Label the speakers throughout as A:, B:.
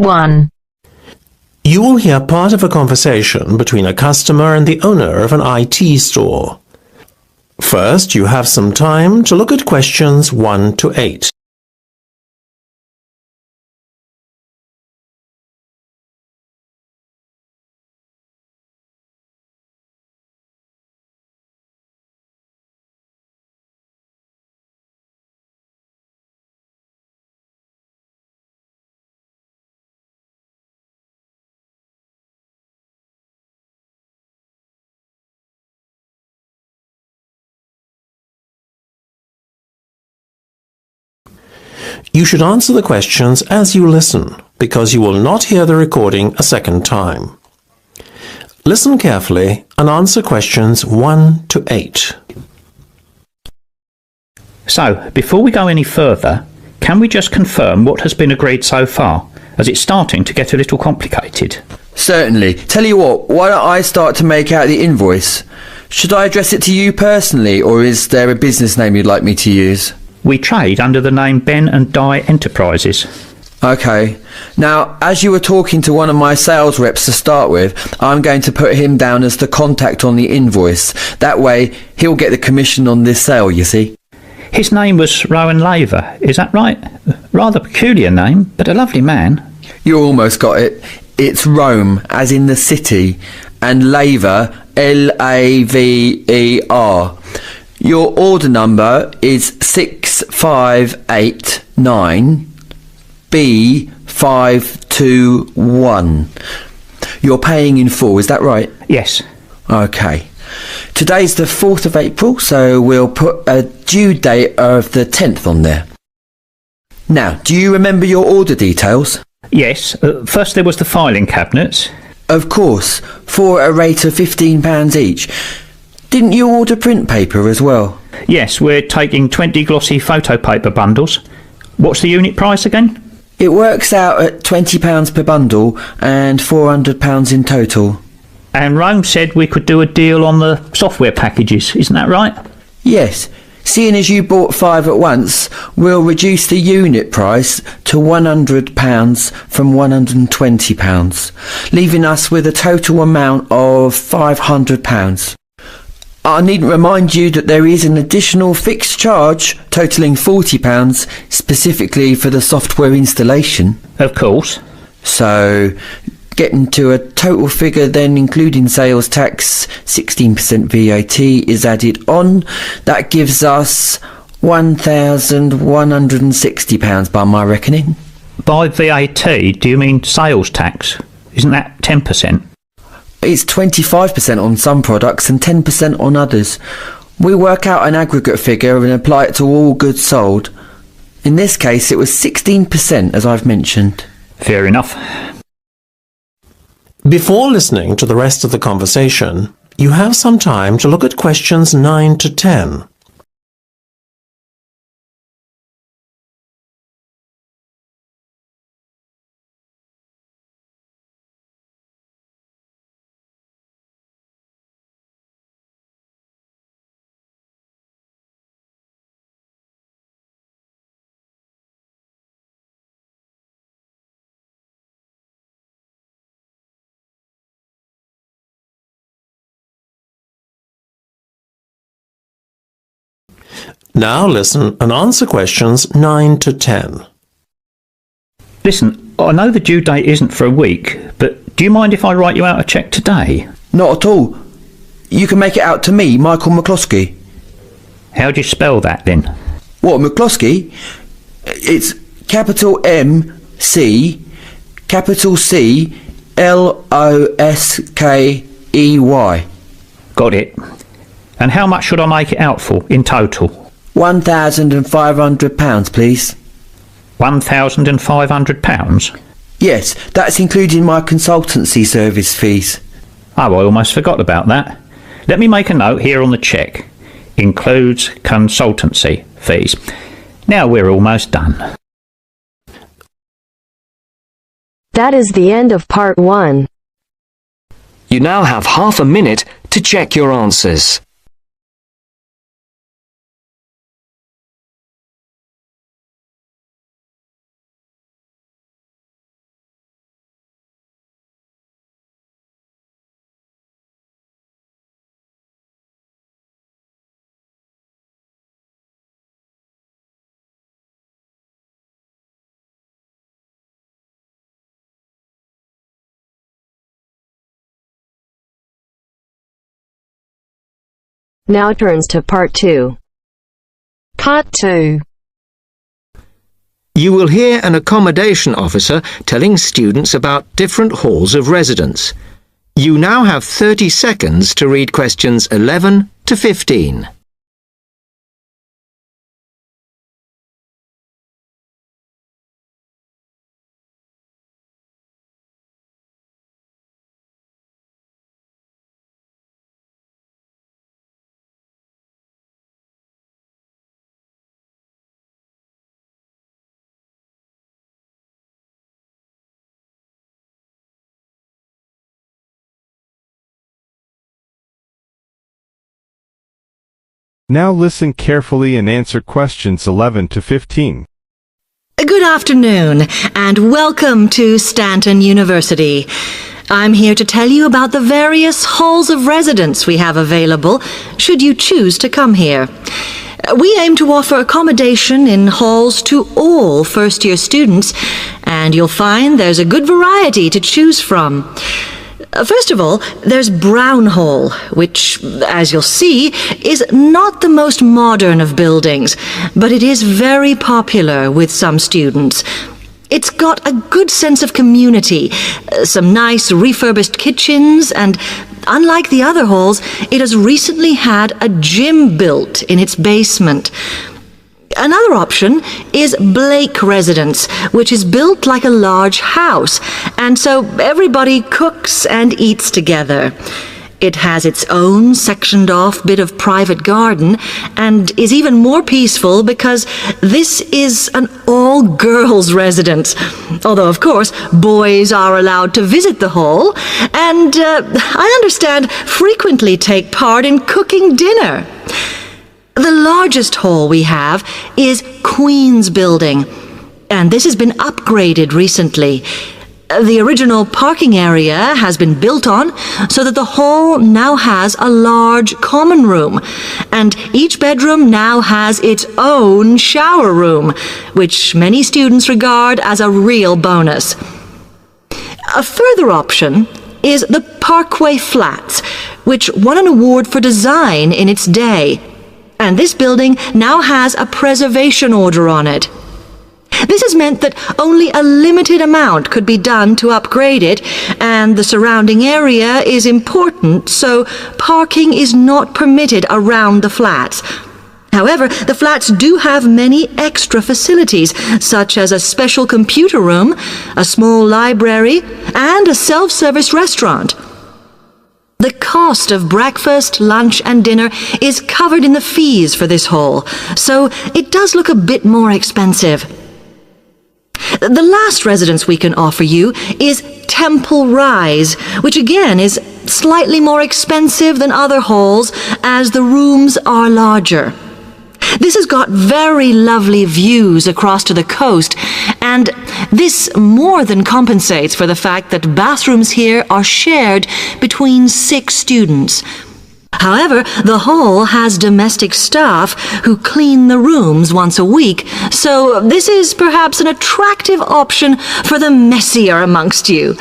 A: 1.
B: You will hear part of a conversation between a customer and the owner of an IT store. First, you have some time to look at questions 1 to 8. You should answer the questions as you listen, because you will not hear the recording a second time. Listen carefully and answer questions 1 to 8.
C: So, before we go any further, can we just confirm what has been agreed so far, as it's starting to get a little complicated?
D: Certainly. Tell you what, why don't I start to make out the invoice? Should I address it to you personally, or is there a business name you'd like me to use?
C: We trade under the name Ben and Di Enterprises.
D: Okay. Now, as you were talking to one of my sales reps to start with, I'm going to put him down as the contact on the invoice. That way, he'll get the commission on this sale, you see.
C: His name was Rowan Laver, is that right? Rather peculiar name, but a lovely man.
D: You almost got it. It's Rome, as in the city, and Laver, Laver. Your order number is 6589 B521. You're paying in full, is that right?
C: Yes.
D: Okay. Today's the 4th of April, so we'll put a due date of the 10th on there. Now, do you remember your order details?
C: Yes. First there was the filing cabinets.
D: Of course, for a rate of £15 each. Didn't you order print paper as well?
C: Yes, we're taking 20 glossy photo paper bundles. What's the unit price again?
D: It works out at £20 per bundle and £400 in total.
C: And Rome said we could do a deal on the software packages, isn't that right?
D: Yes. Seeing as you bought 5 at once, we'll reduce the unit price to £100 from £120, leaving us with a total amount of £500. I needn't remind you that there is an additional fixed charge totalling £40 specifically for the software installation.
C: Of course.
D: So, getting to a total figure then including sales tax, 16% VAT is added on. That gives us £1,160 by my reckoning.
C: By VAT, do you mean sales tax? Isn't that 10%?
D: It's 25% on some products and 10% on others. We work out an aggregate figure and apply it to all goods sold. In this case, it was 16%, as I've mentioned.
C: Fair enough.
B: Before listening to the rest of the conversation, you have some time to look at questions 9 to 10. Now listen and answer questions 9 to 10.
C: Listen, I know the due date isn't for a week, but do you mind if I write you out a cheque today?
D: Not at all. You can make it out to me, Michael McCloskey.
C: How do you spell that then?
D: What, McCloskey? It's capital M C, capital C, Loskey.
C: Got it. And how much should I make it out for in total?
D: £1,500, please.
C: £1,500?
D: Yes, that's including my consultancy service fees.
C: Oh, I almost forgot about that. Let me make a note here on the cheque. Includes consultancy fees. Now we're almost done.
A: That is the end of part 1.
E: You now have half a minute to check your answers.
A: Now turns to Part 2.
F: Part 2.
G: You will hear an accommodation officer telling students about different halls of residence. You now have 30 seconds to read questions 11 to 15.
H: Now listen carefully and answer questions 11 to 15.
I: Good afternoon, and welcome to Stanton University. I'm here to tell you about the various halls of residence we have available, should you choose to come here. We aim to offer accommodation in halls to all first-year students, and you'll find there's a good variety to choose from. First of all, there's Brown Hall, which, as you'll see, is not the most modern of buildings, but it is very popular with some students. It's got a good sense of community, some nice refurbished kitchens, and unlike the other halls, it has recently had a gym built in its basement. Another option is Blake Residence, which is built like a large house, and so everybody cooks and eats together. It has its own sectioned-off bit of private garden and is even more peaceful because this is an all-girls residence. Although, of course, boys are allowed to visit the hall and, I understand, frequently take part in cooking dinner. The largest hall we have is Queen's Building, and this has been upgraded recently. The original parking area has been built on so that the hall now has a large common room, and each bedroom now has its own shower room, which many students regard as a real bonus. A further option is the Parkway Flats, which won an award for design in its day. And this building now has a preservation order on it. This has meant that only a limited amount could be done to upgrade it, and the surrounding area is important, so parking is not permitted around the flats. However, the flats do have many extra facilities, such as a special computer room, a small library, and a self-service restaurant. The cost of breakfast, lunch, and dinner is covered in the fees for this hall, so it does look a bit more expensive. The last residence we can offer you is Temple Rise, which again is slightly more expensive than other halls as the rooms are larger. This has got very lovely views across to the coast, and this more than compensates for the fact that bathrooms here are shared between 6 students. However, the hall has domestic staff who clean the rooms once a week, so this is perhaps an attractive option for the messier amongst you.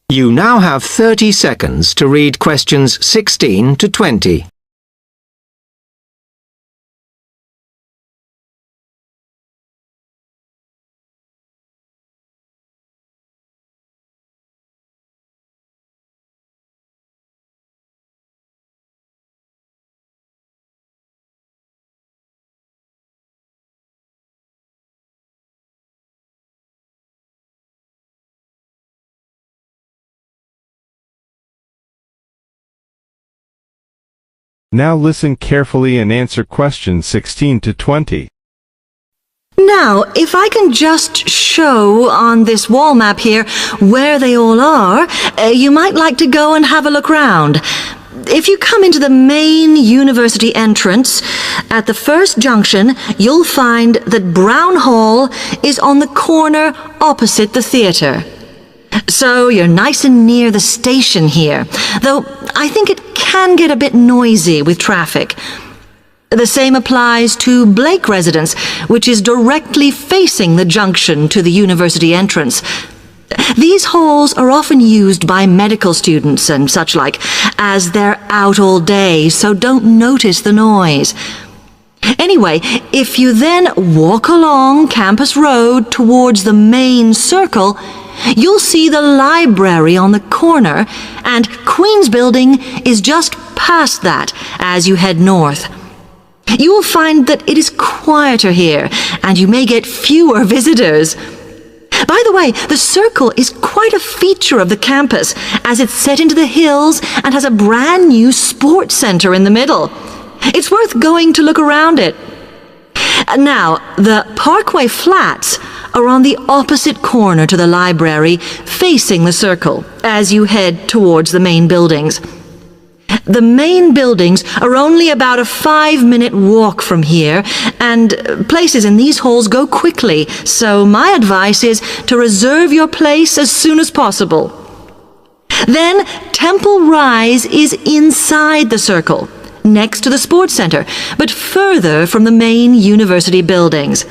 G: You now have 30 seconds to read questions 16 to 20.
H: Now listen carefully and answer questions 16 to 20.
I: Now, if I can just show on this wall map here where they all are, you might like to go and have a look round. If you come into the main university entrance, at the first junction, you'll find that Brown Hall is on the corner opposite the theatre. So you're nice and near the station here, though I think it can get a bit noisy with traffic. The same applies to Blake Residence, which is directly facing the junction to the university entrance. These halls are often used by medical students and such like, as they're out all day, so don't notice the noise. Anyway, if you then walk along Campus Road towards the main circle, you'll see the library on the corner, and Queen's Building is just past that as you head north. You will find that it is quieter here, and you may get fewer visitors. By the way, the circle is quite a feature of the campus, as it's set into the hills and has a brand new sports center in the middle. It's worth going to look around it. Now, the Parkway Flats are on the opposite corner to the library, facing the circle, as you head towards the main buildings. The main buildings are only about a 5-minute walk from here, and places in these halls go quickly, so my advice is to reserve your place as soon as possible. Then, Temple Rise is inside the circle, next to the sports center, but further from the main university buildings.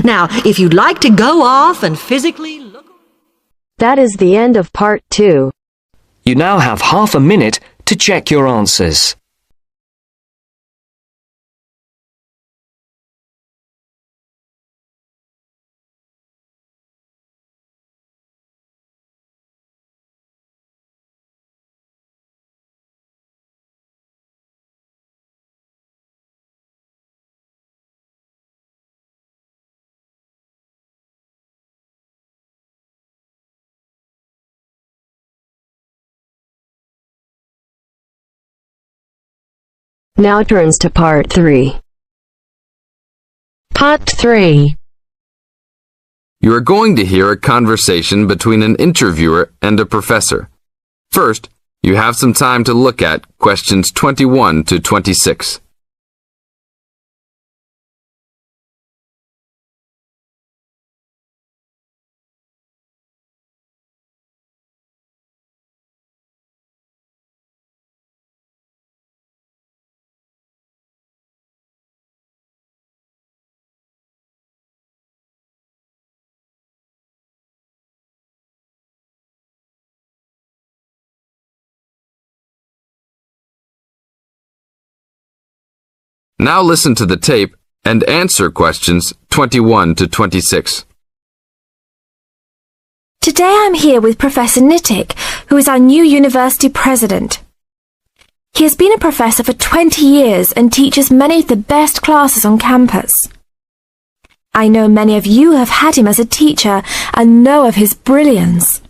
I: Now, if you'd like to go off and physically look...
A: That is the end of part 2.
E: You now have half a minute to check your answers.
A: Now turns to part 3.
F: Part 3.
J: You are going to hear a conversation between an interviewer and a professor. First, you have some time to look at questions 21 to 26. Now listen to the tape and answer questions 21 to 26.
K: Today I'm here with Professor Nittick, who is our new university president. He has been a professor for 20 years and teaches many of the best classes on campus. I know many of you have had him as a teacher and know of his brilliance.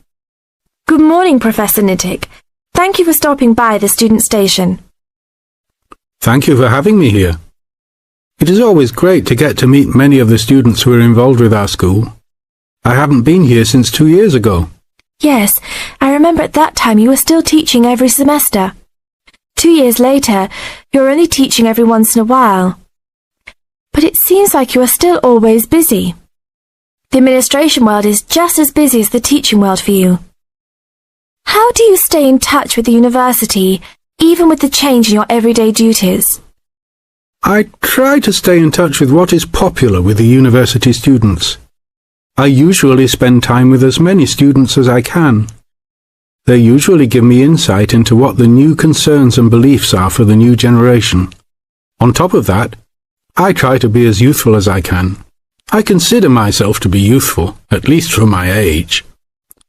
K: Good morning, Professor Nittick. Thank you for stopping by the student station.
L: Thank you for having me here. It is always great to get to meet many of the students who are involved with our school. I haven't been here since 2 years ago.
K: Yes, I remember at that time you were still teaching every semester. 2 years later, you're only teaching every once in a while. But it seems like you are still always busy. The administration world is just as busy as the teaching world for you. How do you stay in touch with the university, even with the change in your everyday duties?
L: I try to stay in touch with what is popular with the university students. I usually spend time with as many students as I can. They usually give me insight into what the new concerns and beliefs are for the new generation. On top of that, I try to be as youthful as I can. I consider myself to be youthful, at least for my age.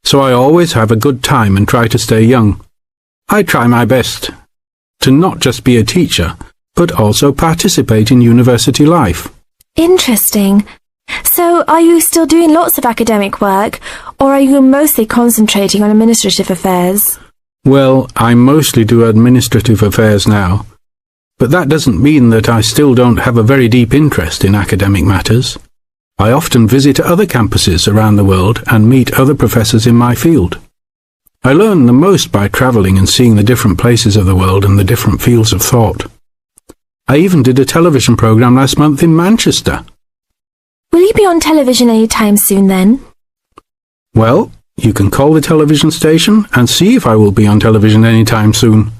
L: So I always have a good time and try to stay young. I try my best to not just be a teacher, but also participate in university life.
K: Interesting. So, are you still doing lots of academic work, or are you mostly concentrating on administrative affairs?
L: Well, I mostly do administrative affairs now, but that doesn't mean that I still don't have a very deep interest in academic matters. I often visit other campuses around the world and meet other professors in my field. I learn the most by travelling and seeing the different places of the world and the different fields of thought. I even did a television programme last month in Manchester.
K: Will you be on television any time soon then?
L: Well, you can call the television station and see if I will be on television any time soon.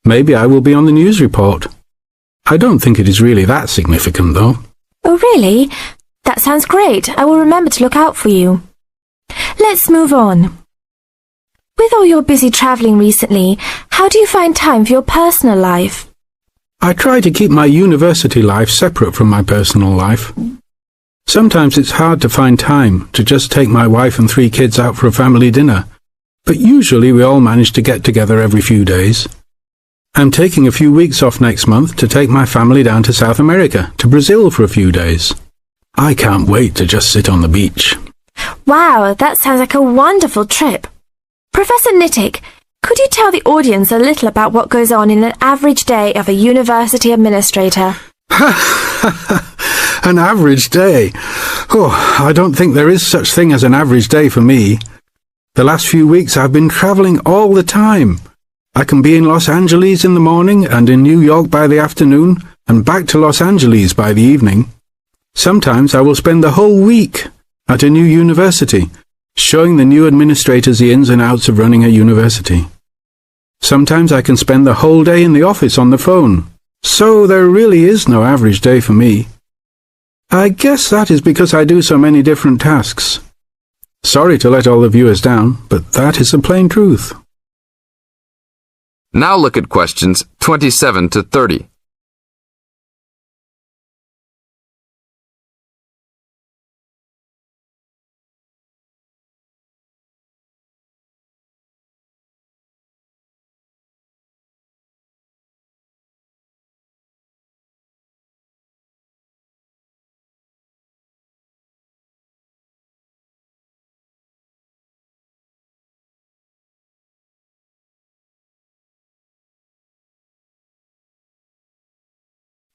L: Maybe I will be on the news report. I don't think it is really that significant, though.
K: Oh, really? That sounds great. I will remember to look out for you. Let's move on. With all your busy travelling recently, how do you find time for your personal life?
L: I try to keep my university life separate from my personal life. Sometimes it's hard to find time to just take my wife and 3 kids out for a family dinner, but usually we all manage to get together every few days. I'm taking a few weeks off next month to take my family down to South America, to Brazil for a few days. I can't wait to just sit on the beach.
K: Wow, that sounds like a wonderful trip. Professor Nittick, could you tell the audience a little about what goes on in an average day of a university administrator?
L: An average day? Oh, I don't think there is such thing as an average day for me. The last few weeks I've been travelling all the time. I can be in Los Angeles in the morning and in New York by the afternoon and back to Los Angeles by the evening. Sometimes I will spend the whole week at a new university, showing the new administrators the ins and outs of running a university. Sometimes I can spend the whole day in the office on the phone. So there really is no average day for me. I guess that is because I do so many different tasks. Sorry to let all the viewers down, but that is the plain truth.
J: Now look at questions 27 to 30.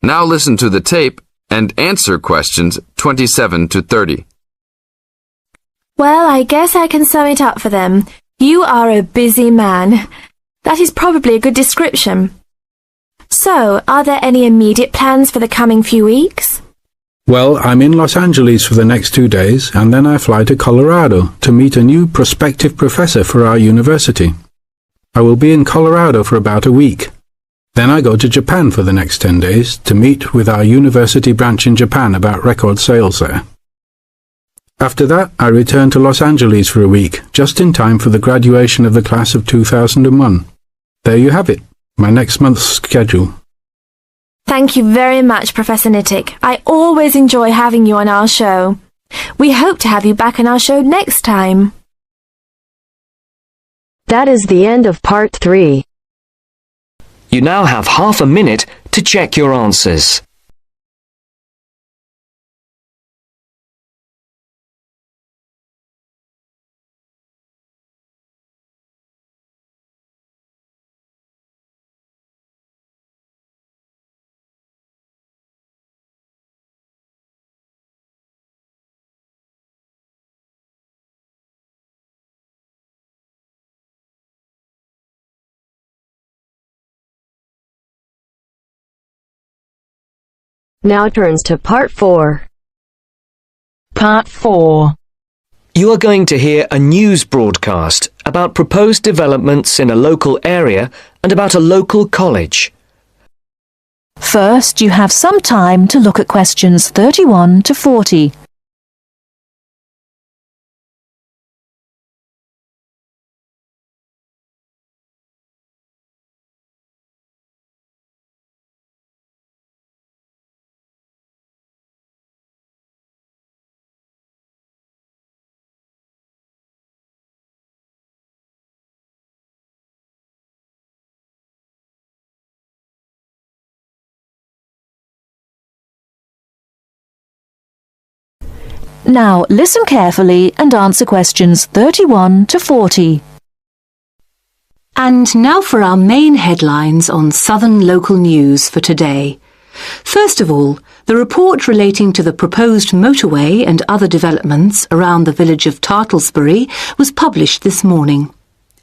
J: Now listen to the tape and answer questions 27 to 30.
K: Well, I guess I can sum it up for them. You are a busy man. That is probably a good description. So, are there any immediate plans for the coming few weeks?
L: Well, I'm in Los Angeles for the next 2 days, and then I fly to Colorado to meet a new prospective professor for our university. I will be in Colorado for about a week. Then I go to Japan for the next 10 days to meet with our university branch in Japan about record sales there. After that, I return to Los Angeles for a week, just in time for the graduation of the class of 2001. There you have it, my next month's schedule.
K: Thank you very much, Professor Nittick. I always enjoy having you on our show. We hope to have you back on our show next time.
A: That is the end of part 3.
E: You now have half a minute to check your answers.
A: Now turns to part 4.
F: Part 4.
E: You are going to hear a news broadcast about proposed developments in a local area and about a local college.
M: First, you have some time to look at questions 31 to 40. Now listen carefully and answer questions 31 to 40.
N: And now for our main headlines on Southern local news for today. First of all, the report relating to the proposed motorway and other developments around the village of Tartlesbury was published this morning.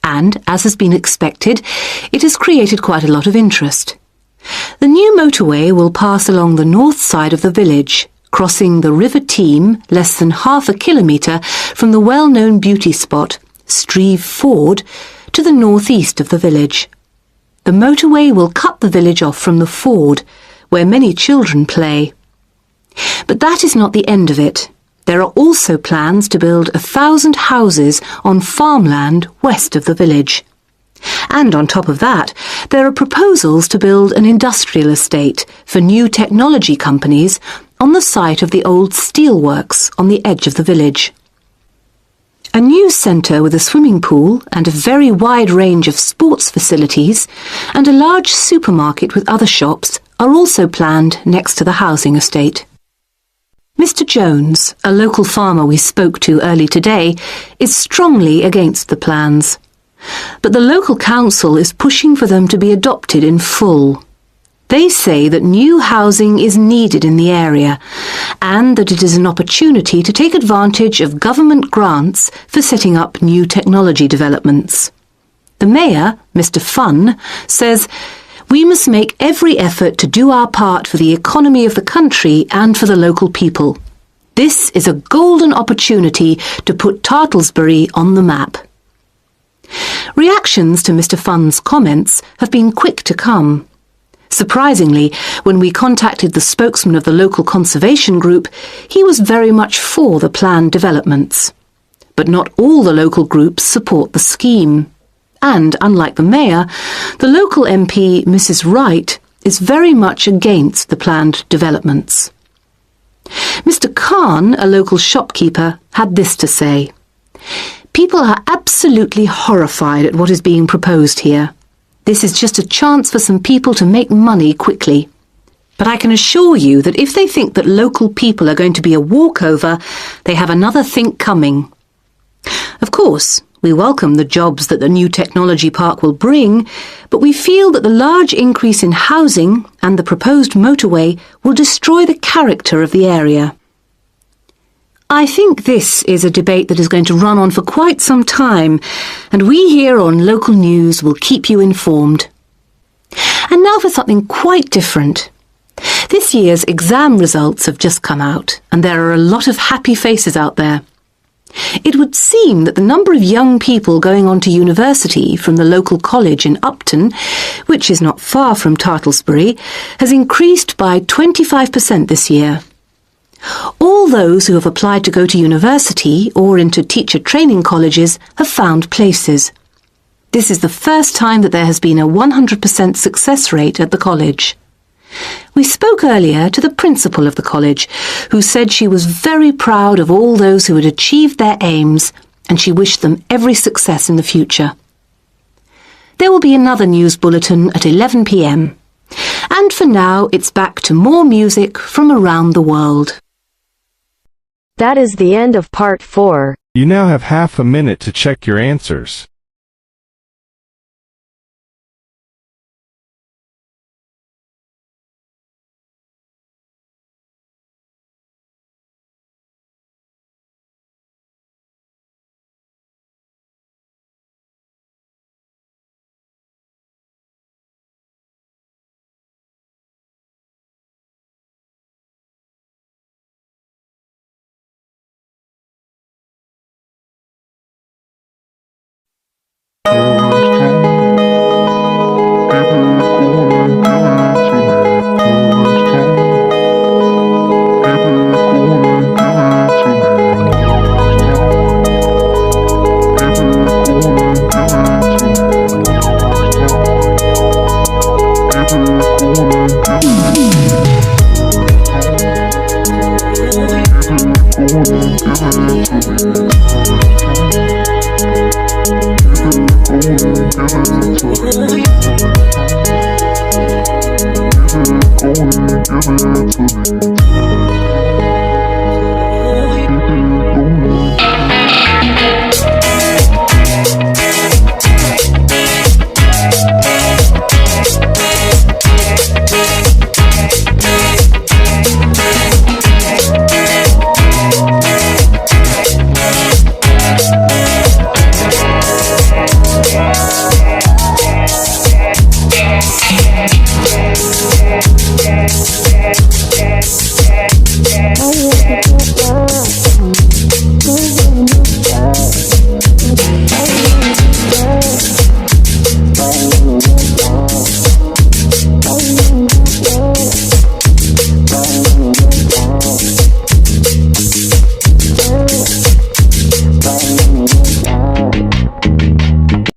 N: And, as has been expected, it has created quite a lot of interest. The new motorway will pass along the north side of the village, crossing the River Team less than half a kilometre from the well-known beauty spot, Streve Ford, to the northeast of the village. The motorway will cut the village off from the ford, where many children play. But that is not the end of it. There are also plans to build 1,000 houses on farmland west of the village. And on top of that, there are proposals to build an industrial estate for new technology companies on the site of the old steelworks on the edge of the village. A news centre with a swimming pool and a very wide range of sports facilities and a large supermarket with other shops are also planned next to the housing estate. Mr. Jones, a local farmer we spoke to early today, is strongly against the plans. But the local council is pushing for them to be adopted in full. They say that new housing is needed in the area and that it is an opportunity to take advantage of government grants for setting up new technology developments. The mayor, Mr. Funn, says, "We must make every effort to do our part for the economy of the country and for the local people. This is a golden opportunity to put Tartlesbury on the map." Reactions to Mr. Funn's comments have been quick to come. Surprisingly, when we contacted the spokesman of the local conservation group, he was very much for the planned developments. But not all the local groups support the scheme. And, unlike the mayor, the local MP, Mrs. Wright, is very much against the planned developments. Mr. Khan, a local shopkeeper, had this to say: "People are absolutely horrified at what is being proposed here. This is just a chance for some people to make money quickly. But I can assure you that if they think that local people are going to be a walkover, they have another think coming." Of course, we welcome the jobs that the new technology park will bring, but we feel that the large increase in housing and the proposed motorway will destroy the character of the area. I think this is a debate that is going to run on for quite some time, and we here on Local News will keep you informed. And now for something quite different. This year's exam results have just come out, and there are a lot of happy faces out there. It would seem that the number of young people going on to university from the local college in Upton, which is not far from Tartlesbury, has increased by 25% this year. All those who have applied to go to university or into teacher training colleges have found places. This is the first time that there has been a 100% success rate at the college. We spoke earlier to the principal of the college, who said she was very proud of all those who had achieved their aims, and she wished them every success in the future. There will be another news bulletin at 11 p.m. And for now, it's back to more music from around the world.
A: That is the end of part 4.
H: You now have half a minute to check your answers.